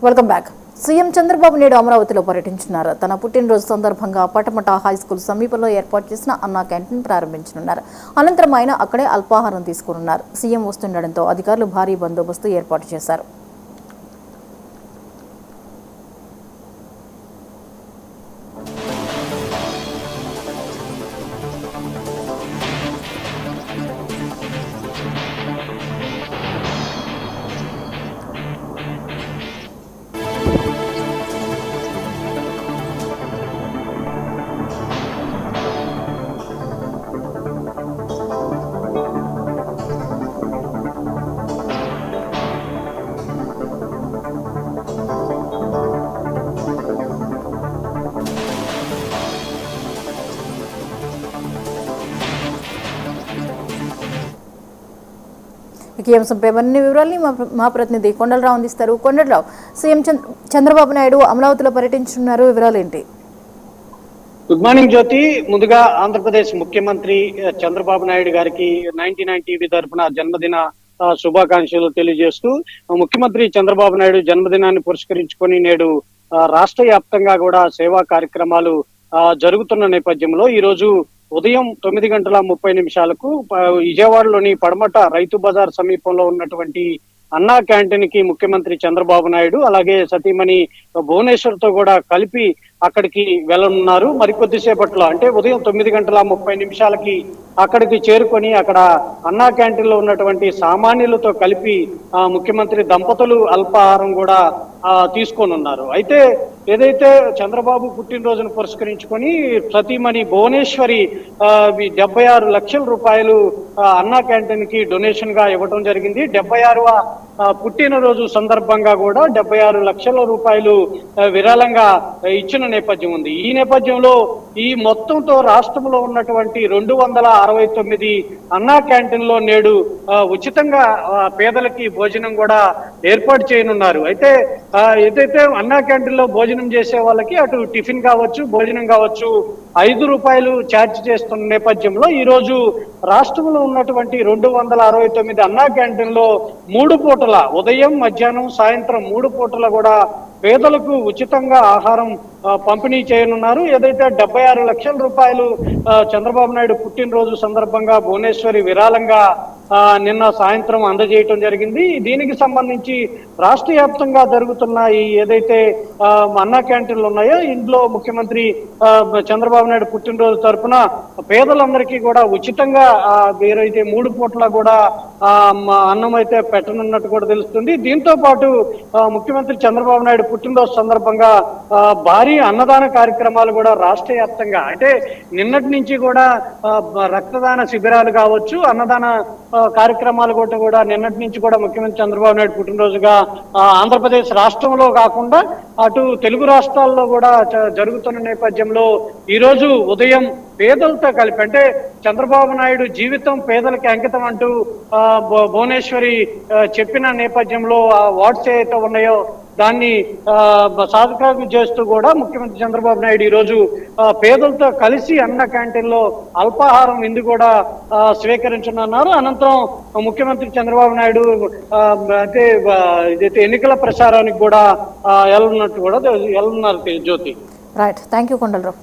Welcome back. CM Chandrababu Naidu అమరావతిలో పర్యటించున్నారు. తన పుట్టినరోజు సందర్భంగా పటమట హైస్కూల్ సమీపంలో ఏర్పాటు చేసిన అన్నా క్యాంటీన్ ప్రారంభించనున్నారు. అనంతరం ఆయన అక్కడే అల్పాహారం తీసుకోనున్నారు. సీఎం వస్తుండటంతో అధికారులు భారీ బందోబస్తు ఏర్పాటు చేశారు. ఈ అంశంపై మరిన్ని వివరాల్ని మా ప్రతినిధి కొండలరావు అందిస్తారు. కొండలరావు, సీఎం చంద్రబాబు నాయుడు అమరావతిలో పర్యటించున్నారు, వివరాలు ఏంటి? గుడ్ మార్నింగ్ జ్యోతి. ముందుగా ఆంధ్రప్రదేశ్ ముఖ్యమంత్రి చంద్రబాబు నాయుడు గారికి 99 టీవీ తరఫున జన్మదిన శుభాకాంక్షలు తెలియజేస్తూ, ముఖ్యమంత్రి చంద్రబాబు నాయుడు జన్మదినాన్ని పురస్కరించుకొని నేడు రాష్ట్ర వ్యాప్తంగా కూడా సేవా కార్యక్రమాలు జరుగుతున్న నేపథ్యంలో ఈ రోజు ఉదయం 9:30 విజయవాడలోని పడమట రైతు బజార్ సమీపంలో ఉన్నటువంటి అన్నా క్యాంటీన్ కి ముఖ్యమంత్రి చంద్రబాబు నాయుడు అలాగే సతీమణి భువనేశ్వర్ తో కూడా కలిపి అక్కడికి వెళ్ళనున్నారు. మరికొద్దిసేపట్లో అంటే ఉదయం 9:30 అక్కడికి చేరుకొని అక్కడ అన్నా క్యాంటీన్ లో ఉన్నటువంటి సామాన్యులతో కలిపి ముఖ్యమంత్రి దంపతులు అల్పాహారం కూడా తీసుకోనున్నారు. అయితే ఏదైతే చంద్రబాబు పుట్టినరోజును పురస్కరించుకొని సతీమణి భువనేశ్వరి 76 లక్షల రూపాయలు అన్నా క్యాంటీన్ కి డొనేషన్ గా ఇవ్వడం జరిగింది. 76వ పుట్టినరోజు సందర్భంగా కూడా 76 లక్షల రూపాయలు విరాళంగా ఇచ్చిన నేపథ్యం ఉంది. ఈ నేపథ్యంలో ఈ మొత్తంతో రాష్ట్రంలో ఉన్నటువంటి 269 అన్నా క్యాంటీన్ లో నేడు ఉచితంగా పేదలకి భోజనం కూడా ఏర్పాటు చేయనున్నారు. అయితే ఏదైతే అన్నా క్యాంటీన్ లో భోజనం చేసే వాళ్ళకి అటు టిఫిన్ కావచ్చు, భోజనం కావచ్చు 5 రూపాయలు ఛార్జ్ చేస్తున్న నేపథ్యంలో ఈ రోజు రాష్ట్రంలో ఉన్నటువంటి 269 అన్నా క్యాంటీన్ లో 3 పూటల ఉదయం, మధ్యాహ్నం, సాయంత్రం 3 పూటల కూడా పేదలకు ఉచితంగా ఆహారం పంపిణీ చేయనున్నారు. ఏదైతే 76 లక్షల రూపాయలు చంద్రబాబు నాయుడు పుట్టినరోజు సందర్భంగా భువనేశ్వరి విరాళంగా నిన్న సాయంత్రం అందజేయటం జరిగింది. దీనికి సంబంధించి రాష్ట్ర వ్యాప్తంగా జరుగుతున్న ఈ ఏదైతే అన్నా క్యాంటీన్లు ఉన్నాయో ఇందులో ముఖ్యమంత్రి చంద్రబాబు నాయుడు పుట్టినరోజు తరఫున పేదలందరికీ కూడా ఉచితంగా ఏదైతే 3 పూట్ల కూడా అన్నం అయితే పెట్టనున్నట్టు కూడా తెలుస్తుంది. దీంతో పాటు ముఖ్యమంత్రి చంద్రబాబు నాయుడు పుట్టినరోజు సందర్భంగా భారీ అన్నదాన కార్యక్రమాలు కూడా రాష్ట్ర వ్యాప్తంగా అంటే నిన్నటి నుంచి కూడా రక్తదాన శిబిరాలు కావచ్చు, అన్నదాన కార్యక్రమాలు కూడా నిన్నటి నుంచి కూడా ముఖ్యమంత్రి చంద్రబాబు నాయుడు పుట్టినరోజుగా ఆంధ్రప్రదేశ్ రాష్ట్రంలో కాకుండా అటు తెలుగు రాష్ట్రాల్లో కూడా జరుగుతున్న నేపథ్యంలో ఈరోజు ఉదయం పేదలతో కలిపి అంటే చంద్రబాబు నాయుడు జీవితం పేదలకి అంకితం అంటూ భువనేశ్వరి చెప్పిన నేపథ్యంలో వార్డ్స్ ఏవైతే ఉన్నాయో దాన్ని సాధకాలు చేస్తూ కూడా ముఖ్యమంత్రి చంద్రబాబు నాయుడు ఈరోజు పేదలతో కలిసి అన్న క్యాంటీన్ లో అల్పాహారం విందు కూడా స్వీకరించనున్నారు. అనంతరం ముఖ్యమంత్రి చంద్రబాబు నాయుడు అంటే ఇదైతే ఎన్నికల ప్రచారానికి కూడా వెళ్ళున్నారు Jyothi. Right, thank you Kondalarao.